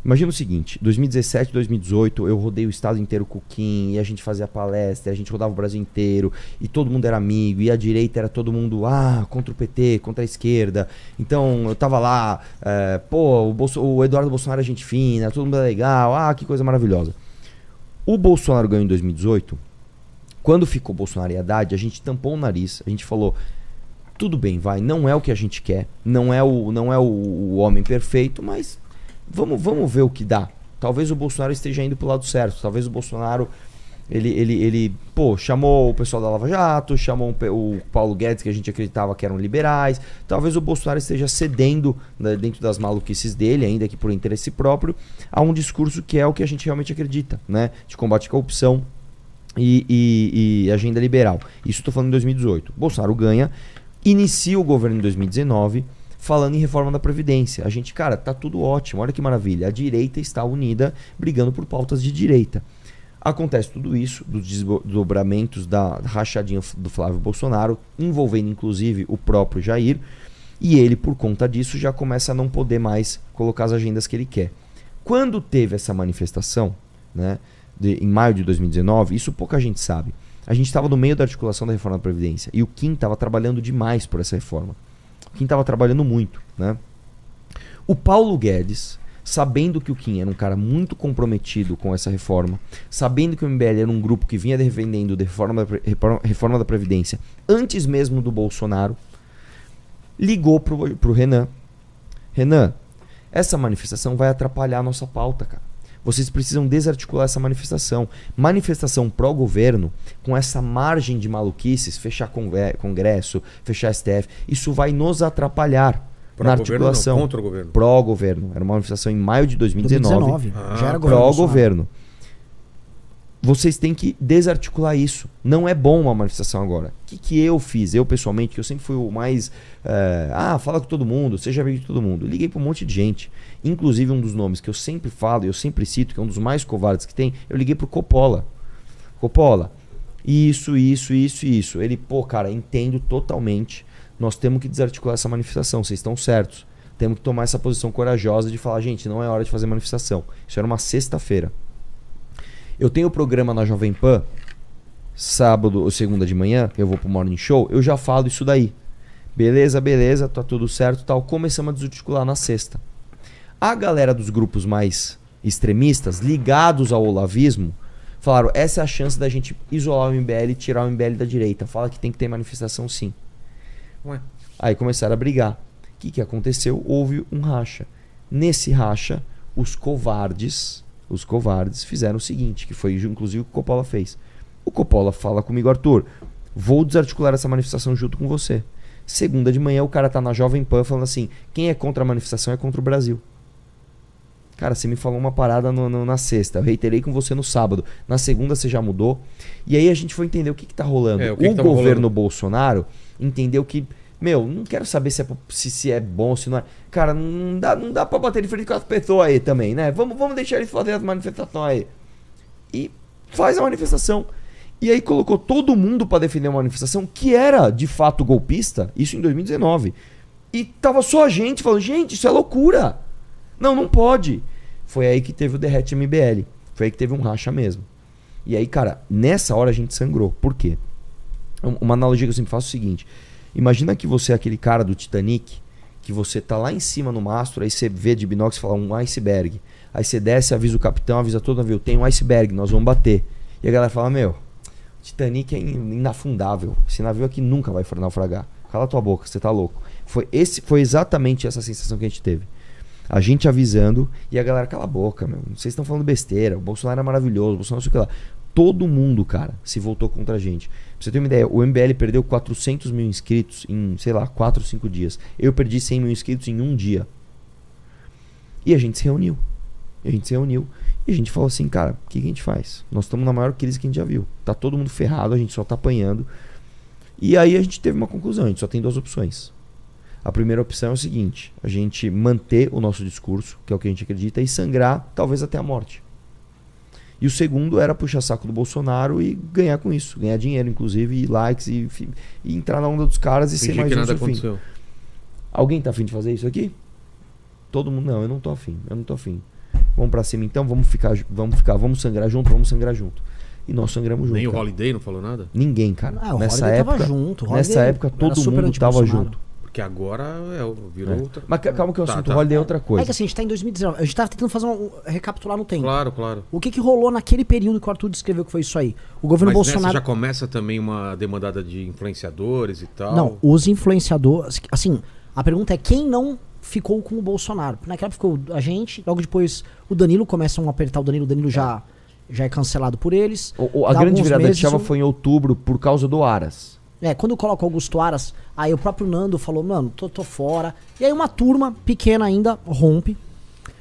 Imagina o seguinte, 2017, 2018, eu rodei o estado inteiro com o Kim, e a gente fazia palestra, a gente rodava o Brasil inteiro, e todo mundo era amigo, e a direita era todo mundo, contra o PT, contra a esquerda. Então, eu tava lá, o Eduardo Bolsonaro é gente fina, todo mundo é legal, que coisa maravilhosa. O Bolsonaro ganhou em 2018, quando ficou Bolsonaro e Haddad, a gente tampou o nariz, a gente falou, tudo bem, não é o que a gente quer, não é o homem perfeito, mas vamos ver o que dá. Talvez o Bolsonaro esteja indo pro lado certo. Talvez o Bolsonaro ele chamou o pessoal da Lava Jato, chamou o Paulo Guedes, que a gente acreditava que eram liberais. Talvez o Bolsonaro esteja cedendo, né, dentro das maluquices dele, ainda que por interesse próprio, a um discurso que é o que a gente realmente acredita, né? De combate à corrupção e agenda liberal. Isso estou falando em 2018. Bolsonaro ganha, inicia o governo em 2019, falando em reforma da Previdência. A gente, cara, tá tudo ótimo, olha que maravilha. A direita está unida, brigando por pautas de direita. Acontece tudo isso, dos desdobramentos da rachadinha do Flávio Bolsonaro, envolvendo inclusive o próprio Jair, e ele, por conta disso, já começa a não poder mais colocar as agendas que ele quer. Quando teve essa manifestação, né, em maio de 2019, isso pouca gente sabe, a gente estava no meio da articulação da reforma da Previdência, e o Kim estava trabalhando demais por essa reforma. Kim estava trabalhando muito, né? O Paulo Guedes, sabendo que o Kim era um cara muito comprometido com essa reforma, sabendo que o MBL era um grupo que vinha defendendo a reforma da Previdência antes mesmo do Bolsonaro, ligou pro Renan. Renan, essa manifestação vai atrapalhar a nossa pauta, cara. Vocês precisam desarticular essa manifestação. Manifestação pró-governo, com essa margem de maluquices, fechar Congresso, fechar STF, isso vai nos atrapalhar na articulação. Não, contra o governo. Pró-governo. Era uma manifestação em maio de 2019. Já era governo. Pró-governo. Vocês têm que desarticular isso. Não é bom uma manifestação agora. O que eu fiz? Eu, pessoalmente, que eu sempre fui o mais... fala com todo mundo, seja amigo de todo mundo. Eu liguei para um monte de gente. Inclusive, um dos nomes que eu sempre falo e eu sempre cito, que é um dos mais covardes que tem, eu liguei pro Coppola. Coppola, isso. Ele, cara, entendo totalmente. Nós temos que desarticular essa manifestação. Vocês estão certos. Temos que tomar essa posição corajosa de falar, gente, não é hora de fazer manifestação. Isso era uma sexta-feira. Eu tenho o programa na Jovem Pan, sábado ou segunda de manhã, que eu vou pro Morning Show, eu já falo isso daí. Beleza, tá tudo certo, tal. Começamos a desarticular na sexta. A galera dos grupos mais extremistas, ligados ao olavismo, falaram, essa é a chance da gente isolar o MBL e tirar o MBL da direita. Fala que tem que ter manifestação sim. Ué. Aí começaram a brigar. O que aconteceu? Houve um racha. Nesse racha, os covardes fizeram o seguinte, que foi inclusive o que o Coppola fez. O Coppola fala comigo, Arthur, vou desarticular essa manifestação junto com você. Segunda de manhã o cara tá na Jovem Pan falando assim, quem é contra a manifestação é contra o Brasil. Cara, você me falou uma parada na sexta, eu reiterei com você no sábado, na segunda você já mudou. E aí a gente foi entender o que tá rolando. O governo Bolsonaro entendeu que, não quero saber se é bom, se não é. Cara, não dá pra bater de frente com as pessoas aí também, né? Vamos deixar eles fazer as manifestações aí. E faz a manifestação. E aí colocou todo mundo pra defender uma manifestação que era, de fato, golpista, isso em 2019. E tava só a gente falando, gente, isso é loucura. Não pode. Foi aí que teve o Derrete MBL. Foi aí que teve um racha mesmo. E aí, cara, nessa hora a gente sangrou. Por quê? Uma analogia que eu sempre faço é o seguinte. Imagina que você é aquele cara do Titanic, que você tá lá em cima no mastro, aí você vê de binóculos e fala um iceberg. Aí você desce, avisa o capitão, avisa todo o navio, tem um iceberg, nós vamos bater. E a galera fala, Titanic é inafundável, esse navio aqui nunca vai naufragar. Cala tua boca, você tá louco. Foi exatamente essa sensação que a gente teve. A gente avisando e a galera, cala a boca, vocês estão falando besteira, o Bolsonaro é maravilhoso, o Bolsonaro não sei o que lá. Todo mundo, cara, se voltou contra a gente. Pra você ter uma ideia, o MBL perdeu 400 mil inscritos em, 4 ou 5 dias. Eu perdi 100 mil inscritos em um dia. E a gente se reuniu. E a gente falou assim, cara, o que a gente faz? Nós estamos na maior crise que a gente já viu. Tá todo mundo ferrado, a gente só tá apanhando. E aí a gente teve uma conclusão, a gente só tem 2 opções. A primeira opção é o seguinte, a gente manter o nosso discurso, que é o que a gente acredita, e sangrar talvez até a morte. E o segundo era puxar saco do Bolsonaro e ganhar com isso. Ganhar dinheiro, inclusive, e likes, e entrar na onda dos caras e ser mais um fim. Alguém tá afim de fazer isso aqui? Todo mundo, não, eu não tô afim. Vamos pra cima então, vamos sangrar junto. E nós sangramos junto. Nem o cara. Holiday não falou nada? Ninguém, cara. O nessa Holiday época, tava junto. nessa época todo mundo tava junto. Porque agora virou outra... Mas calma que eu assunto o Holiday é outra coisa. É que assim, a gente tá em 2019. A gente tava tentando fazer recapitular no tempo. Claro. O que rolou naquele período que o Arthur descreveu que foi isso aí? O governo Mas Bolsonaro... nessa já começa também uma demandada de influenciadores e tal? Não, os influenciadores... Assim, a pergunta é quem não ficou com o Bolsonaro? Naquela época ficou a gente, logo depois o Danilo, começam a apertar o Danilo já é cancelado por eles. A grande virada de chave foi em outubro por causa do Aras. Quando coloca o Augusto Aras, aí o próprio Nando falou, mano, tô fora. E aí uma turma pequena ainda rompe.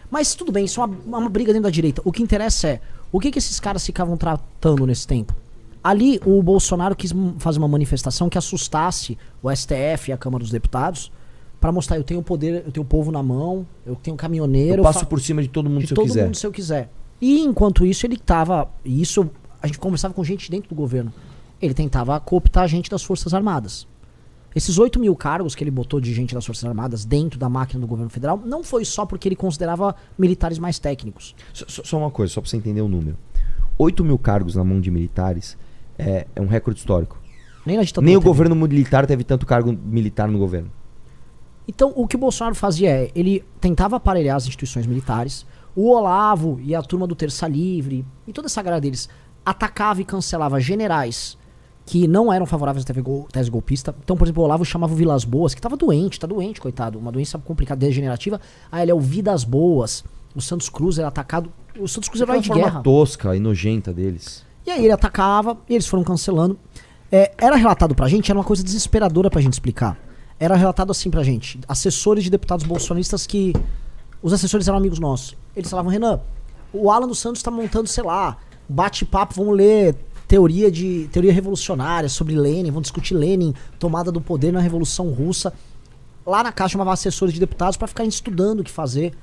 Mas tudo bem, isso é uma briga dentro da direita. O que interessa é, o que esses caras ficavam tratando nesse tempo? Ali o Bolsonaro quis fazer uma manifestação que assustasse o STF e a Câmara dos Deputados pra mostrar, eu tenho poder, eu tenho o povo na mão, eu tenho caminhoneiro. Eu passo por cima de todo mundo se eu quiser. E enquanto isso ele tava, a gente conversava com gente dentro do governo. Ele tentava cooptar gente das Forças Armadas. Esses 8 mil cargos que ele botou de gente das Forças Armadas dentro da máquina do governo federal não foi só porque ele considerava militares mais técnicos. Só uma coisa, só pra você entender o número. 8 mil cargos na mão de militares é um recorde histórico. Nem o governo militar teve tanto cargo militar no governo. Então, o que o Bolsonaro fazia ele tentava aparelhar as instituições militares. O Olavo e a turma do Terça Livre e toda essa galera deles atacava e cancelava generais que não eram favoráveis à tese golpista. Então, por exemplo, o Olavo chamava o Vilas Boas, que tá doente, coitado, uma doença complicada, degenerativa. Aí ele é o Vidas Boas. O Santos Cruz era atacado. O Santos Cruz era de guerra. Uma forma tosca e nojenta deles. E aí ele atacava, e eles foram cancelando. Era relatado pra gente, era uma coisa desesperadora pra gente explicar. Era relatado assim pra gente. Assessores de deputados bolsonaristas que... Os assessores eram amigos nossos. Eles falavam, Renan, o Alan dos Santos tá montando, sei lá, bate-papo, vamos ler teoria revolucionária sobre Lenin, vamos discutir Lenin, tomada do poder na Revolução Russa. Lá na casa chamava assessores de deputados pra ficarem estudando o que fazer.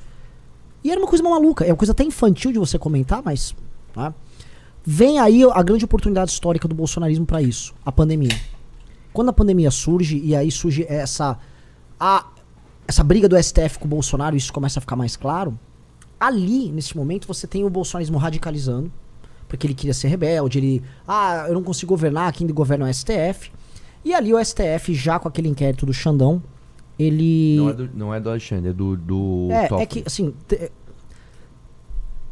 E era uma coisa maluca, é uma coisa até infantil de você comentar, mas... Né? Vem aí a grande oportunidade histórica do bolsonarismo pra isso, a pandemia. Quando a pandemia surge, e aí surge essa briga do STF com o Bolsonaro, isso começa a ficar mais claro, ali, nesse momento, você tem o bolsonarismo radicalizando, porque ele queria ser rebelde, eu não consigo governar, quem governa é o STF. E ali o STF, já com aquele inquérito do Xandão, ele... Não é do Alexandre, é do Toffoli. É que, assim,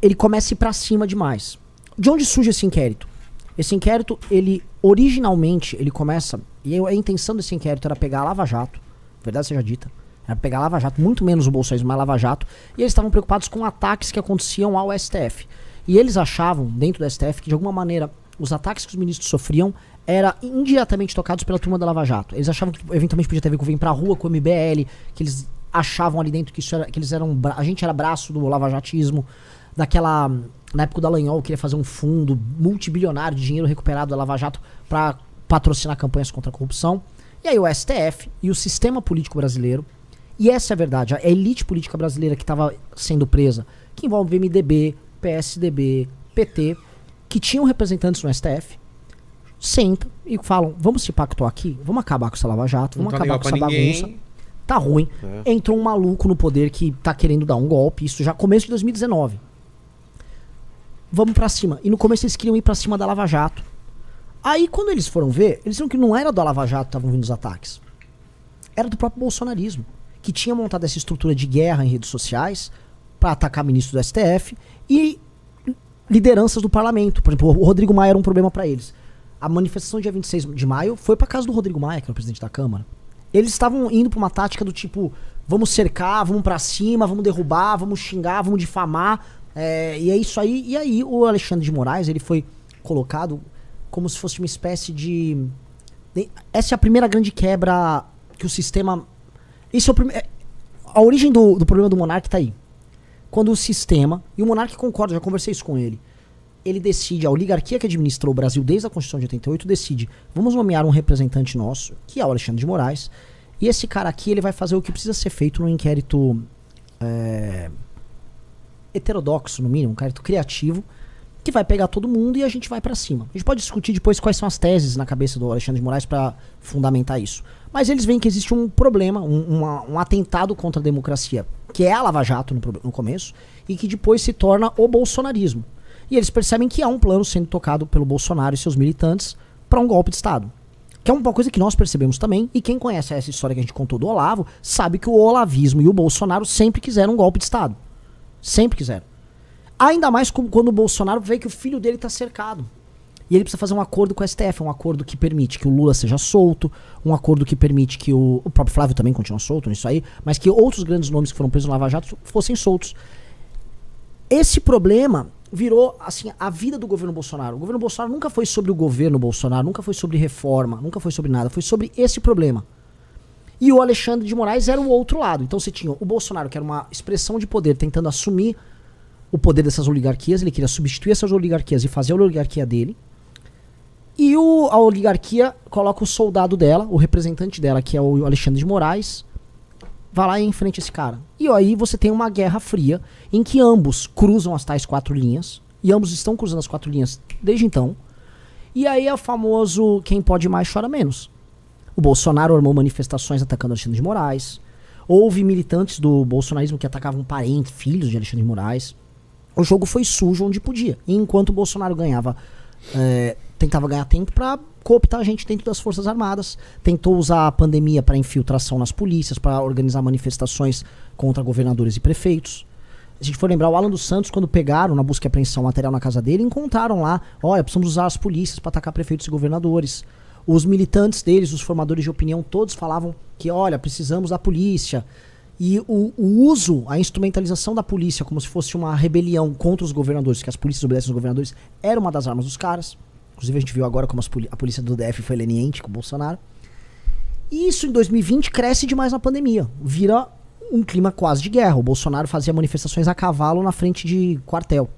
ele começa a ir pra cima demais. De onde surge esse inquérito? Esse inquérito, ele, originalmente, ele começa... E a intenção desse inquérito era pegar a Lava Jato, verdade seja dita, era pegar a Lava Jato, muito menos o bolsonarismo, mas a Lava Jato, e eles estavam preocupados com ataques que aconteciam ao STF. E eles achavam, dentro do STF, que de alguma maneira os ataques que os ministros sofriam eram indiretamente tocados pela turma da Lava Jato. Eles achavam que eventualmente podia ter a ver com vir pra rua, com o MBL, que eles achavam ali dentro que isso era, que eles eram, a gente era braço do lavajatismo, daquela, na época do Dallagnol, queria fazer um fundo multibilionário de dinheiro recuperado da Lava Jato pra patrocinar campanhas contra a corrupção. E aí o STF e o sistema político brasileiro, e essa é a verdade, a elite política brasileira que estava sendo presa, que envolve MDB, PSDB, PT, que tinham representantes no STF, sentam e falam, vamos se pactuar aqui, vamos acabar com essa Lava Jato, vamos acabar com essa bagunça, tá ruim. Entrou um maluco no poder que tá querendo dar um golpe, isso já começo de 2019. Vamos pra cima. E no começo eles queriam ir pra cima da Lava Jato. Aí quando eles foram ver, eles viram que não era da Lava Jato que estavam vindo os ataques. Era do próprio bolsonarismo, que tinha montado essa estrutura de guerra em redes sociais pra atacar ministros do STF e lideranças do parlamento. Por exemplo, o Rodrigo Maia era um problema pra eles. A manifestação dia 26 de maio foi pra casa do Rodrigo Maia, que era o presidente da Câmara. Eles estavam indo pra uma tática do tipo, vamos cercar, vamos pra cima, vamos derrubar, vamos xingar, vamos difamar. E é isso aí. E aí o Alexandre de Moraes, ele foi colocado como se fosse uma espécie de... Essa é a primeira grande quebra que o sistema... Isso é a origem do problema do monarca tá aí. Quando o sistema... E o monarca concorda, já conversei isso com ele. Ele decide, a oligarquia que administrou o Brasil desde a Constituição de 88 decide, vamos nomear um representante nosso, que é o Alexandre de Moraes, e esse cara aqui ele vai fazer o que precisa ser feito num inquérito heterodoxo, no mínimo, um inquérito criativo, que vai pegar todo mundo e a gente vai pra cima. A gente pode discutir depois quais são as teses na cabeça do Alexandre de Moraes pra fundamentar isso. Mas eles veem que existe um problema, um atentado contra a democracia, que é a Lava Jato no começo, e que depois se torna o bolsonarismo. E eles percebem que há um plano sendo tocado pelo Bolsonaro e seus militantes para um golpe de Estado. Que é uma coisa que nós percebemos também, e quem conhece essa história que a gente contou do Olavo, sabe que o olavismo e o Bolsonaro sempre quiseram um golpe de Estado. Sempre quiseram. Ainda mais quando o Bolsonaro vê que o filho dele está cercado. E ele precisa fazer um acordo com o STF, um acordo que permite que o Lula seja solto, um acordo que permite que o próprio Flávio também continue solto nisso aí, mas que outros grandes nomes que foram presos no Lava Jato fossem soltos. Esse problema virou, assim, a vida do governo Bolsonaro. O governo Bolsonaro nunca foi sobre o governo Bolsonaro, nunca foi sobre reforma, nunca foi sobre nada, foi sobre esse problema. E o Alexandre de Moraes era o outro lado. Então você tinha o Bolsonaro, que era uma expressão de poder, tentando assumir o poder dessas oligarquias, ele queria substituir essas oligarquias e fazer a oligarquia dele. E a oligarquia coloca o soldado dela, o representante dela, que é o Alexandre de Moraes, vai lá e enfrenta esse cara. E aí você tem uma guerra fria, em que ambos cruzam as tais 4 linhas, e ambos estão cruzando as 4 linhas desde então. E aí é o famoso quem pode mais chora menos. O Bolsonaro armou manifestações atacando Alexandre de Moraes. Houve militantes do bolsonarismo que atacavam parentes, filhos de Alexandre de Moraes. O jogo foi sujo onde podia. E enquanto o Bolsonaro tentava ganhar tempo para cooptar a gente dentro das Forças Armadas, tentou usar a pandemia para infiltração nas polícias, para organizar manifestações contra governadores e prefeitos. Se a gente for lembrar, o Alan dos Santos, quando pegaram na busca e apreensão material na casa dele, encontraram lá, olha, precisamos usar as polícias para atacar prefeitos e governadores. Os militantes deles, os formadores de opinião, todos falavam que, olha, precisamos da polícia. E o uso, a instrumentalização da polícia como se fosse uma rebelião contra os governadores, que as polícias obedecem aos governadores, era uma das armas dos caras. Inclusive a gente viu agora como a polícia do DF foi leniente com o Bolsonaro. E isso em 2020 cresce demais na pandemia. Vira um clima quase de guerra. O Bolsonaro fazia manifestações a cavalo na frente de quartel.